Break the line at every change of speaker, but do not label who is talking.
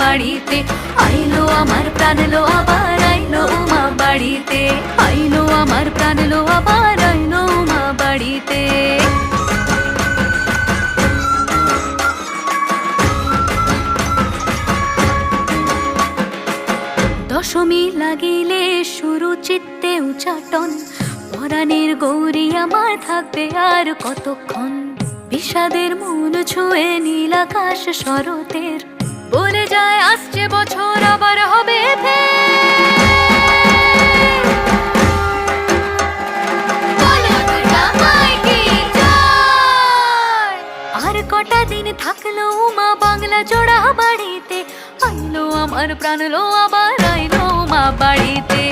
বাড়িতে। আইলো আমার প্রাণ লো আবার আইলো উমা বাড়িতে, আইলো আমার প্রাণ লো আবার আইলো উমা বাড়িতে। দশমী লাগিলে শুরু চিত্তে উচাটন, পরাণের গৌরী আমার থাকবে আর কতক্ষণ। বিষাদের মন ছুঁয়ে নীল আকাশ শরতের, বলে যায় আসছে বছর আবার হবে আর কটা দিন থাকলো উমা বাংলা জোড়া বাড়িতে। আইলো আমার প্রাণ লো আবার আইলো উমা বাড়িতে।